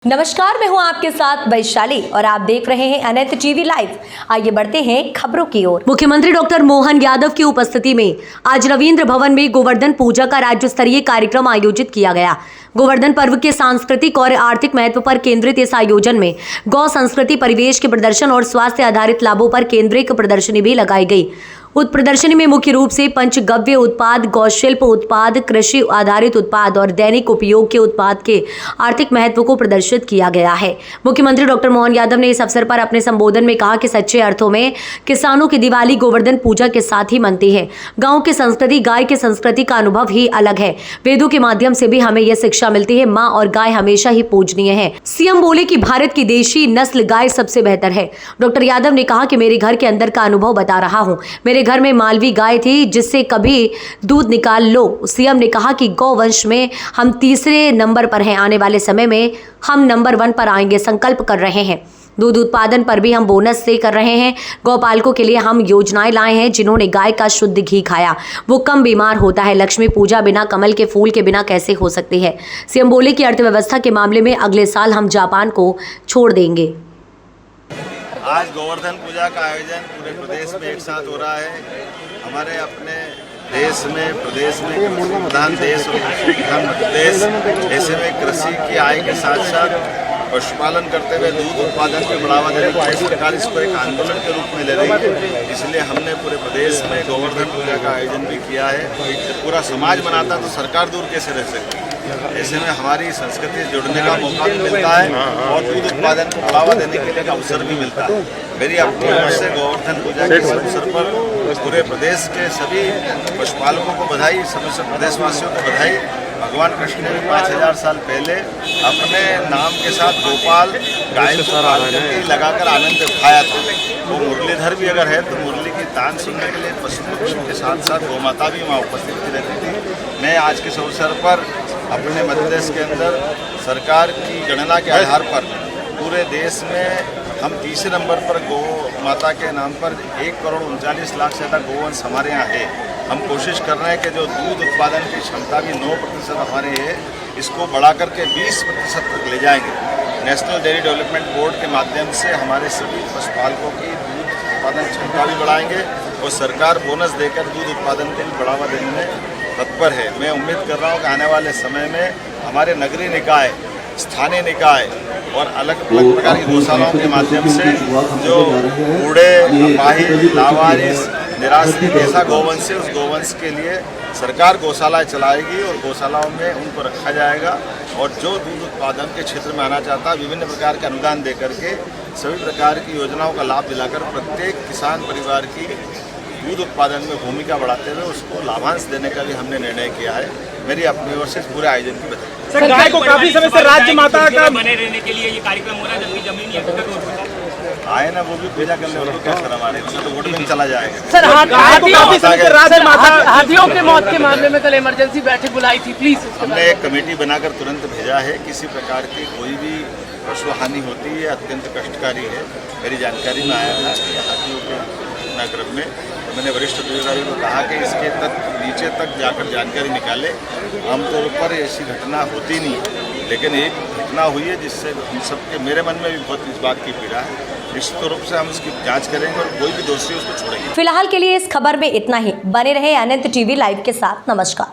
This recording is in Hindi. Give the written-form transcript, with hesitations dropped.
नमस्कार, मैं हूं आपके साथ वैशाली और आप देख रहे हैं अनंत टीवी लाइव। आइए बढ़ते हैं खबरों की ओर। मुख्यमंत्री डॉक्टर मोहन यादव की उपस्थिति में आज रविंद्र भवन में गोवर्धन पूजा का राज्य स्तरीय कार्यक्रम आयोजित किया गया। गोवर्धन पर्व के सांस्कृतिक और आर्थिक महत्व पर केंद्रित इस आयोजन में गौ संस्कृति, परिवेश के प्रदर्शन और स्वास्थ्य आधारित लाभों पर केंद्रित प्रदर्शनी भी लगाई गई। उक्त प्रदर्शनी में मुख्य रूप से पंचगव्य उत्पाद, गौशिल्प उत्पाद, कृषि आधारित उत्पाद और दैनिक उपयोग के उत्पाद के आर्थिक महत्व को प्रदर्शित किया गया है। मुख्यमंत्री डॉक्टर मोहन यादव ने इस अवसर पर अपने संबोधन में कहा कि सच्चे अर्थों में किसानों की दिवाली गोवर्धन पूजा के साथ ही मनती है। गाँव की संस्कृति, गाय की संस्कृति का अनुभव ही अलग है। वेदों के माध्यम से भी हमें यह शिक्षा मिलती है, माँ और गाय हमेशा ही पूजनीय है। सीएम बोले कि भारत की देशी नस्ल गाय सबसे बेहतर है। डॉक्टर यादव ने कहा कि मेरे घर के अंदर का अनुभव बता रहा हूँ। मेरे घर में मालवी गाय थी जिससे कभी दूध निकाल लो। सीएम ने कहा कि गौवंश में हम तीसरे नंबर पर हैं, आने वाले समय में हम नंबर 1 पर आएंगे, संकल्प कर रहे हैं। दूध उत्पादन पर भी हम बोनस से कर रहे हैं। गौपालकों के लिए हम योजनाएं लाए हैं। जिन्होंने गाय का शुद्ध घी खाया वो कम बीमार होता है। लक्ष्मी पूजा बिना कमल के फूल के बिना कैसे हो सकती है। सीएम बोले कि अर्थव्यवस्था के मामले में अगले साल हम जापान को छोड़ देंगे। आज गोवर्धन पूजा का आयोजन पूरे प्रदेश में एक साथ हो रहा है। हमारे अपने देश में, प्रदेश में कृषि प्रधान देश और कृषि प्रधान प्रदेश, ऐसे में कृषि की आय के साथ साथ पशुपालन करते हुए दूध उत्पादन को बढ़ावा देने के लिए सरकार इसको एक आंदोलन के रूप में ले रही है। इसलिए हमने पूरे प्रदेश में गोवर्धन पूजा का आयोजन भी किया है। पूरा समाज मनाता तो सरकार दूर कैसे रह सकती है। ऐसे में हमारी संस्कृति से जुड़ने का मौका भी मिलता है और दूध उत्पादन को बढ़ावा देने के लिए अवसर भी मिलता है। मेरी अपनी ओर से गोवर्धन पूजा के अवसर पर पूरे प्रदेश के सभी पशुपालकों को बधाई, समस्त प्रदेशवासियों को बधाई। भगवान कृष्ण ने भी 5000 साल पहले अपने नाम के साथ गोपाल गाय को लगाकर आनंद उठाया था। वो मुरलीधर भी अगर है तो मुरली की तान सुनने के लिए पशु पक्षियों के साथ साथ गौमाता भी वहाँ उपस्थित रहती थी। मैं आज के इस अवसर पर अपने मध्य प्रदेश के अंदर सरकार की गणना के आधार पर पूरे देश में हम तीसरे नंबर पर गौ माता के नाम पर 1,39,00,000 से ज़्यादा गोवंश हमारे यहाँ है। हम कोशिश कर रहे हैं कि जो दूध उत्पादन की क्षमता भी 9% हमारे है, इसको बढ़ा करके 20% तक ले जाएंगे। नेशनल डेयरी डेवलपमेंट बोर्ड के माध्यम से हमारे सभी पशुपालकों की दूध उत्पादन क्षमता भी बढ़ाएंगे और सरकार बोनस देकर दूध उत्पादन के लिए बढ़ावा देने में तत्पर है। मैं उम्मीद कर रहा हूँ कि आने वाले समय में हमारे नगरीय निकाय, स्थानीय निकाय और अलग अलग प्रकार की गौशालाओं के माध्यम से जो बूढ़े, अपाहिज, लावारिस, निराश्रित ऐसा गोवंश है, उस गोवंश के लिए सरकार गौशालाएं चलाएगी और गौशालाओं में उनको रखा जाएगा। और जो दूध उत्पादन के क्षेत्र में आना चाहता है, विभिन्न प्रकार के अनुदान देकर के सभी प्रकार की योजनाओं का लाभ दिलाकर प्रत्येक किसान परिवार की दूध उत्पादन में भूमिका बढ़ाते हुए उसको लाभांश देने का भी हमने निर्णय किया है। मेरी अपनी ओर से पूरे आयोजन की बधाई। सर, गाय को काफी समय से राज्य माता का बने रहने के लिए ये कार्यक्रम हो रहा है, जबकि जमीन आए ना वो भी पूजा करने वालों को क्या शर्म आ रही है, तो वोट में चला जाएगा। सर, हाथियों के मौत के मामले में कल इमरजेंसी बैठक बुलाई थी, प्लीज। हमने एक कमेटी बनाकर तुरंत भेजा है। किसी प्रकार की कोई भी पशु हानि होती है अत्यंत कष्टकारी है। मेरी जानकारी में आया था कि हाथियों के घटनाक्रम में तो मैंने वरिष्ठ अधिकारियों को कहा कि इसके नीचे तक जाकर जानकारी निकाले। आमतौर पर ऐसी घटना होती नहीं है, लेकिन एक घटना हुई है जिससे हम सबके, मेरे मन में भी बहुत इस बात की पीड़ा है। निश्चित रूप से हम इसकी जांच करेंगे और कोई भी दोषी उसको छोड़ेंगे। फिलहाल के लिए इस खबर में इतना ही। बने रहे अनंत टीवी लाइव के साथ। नमस्कार।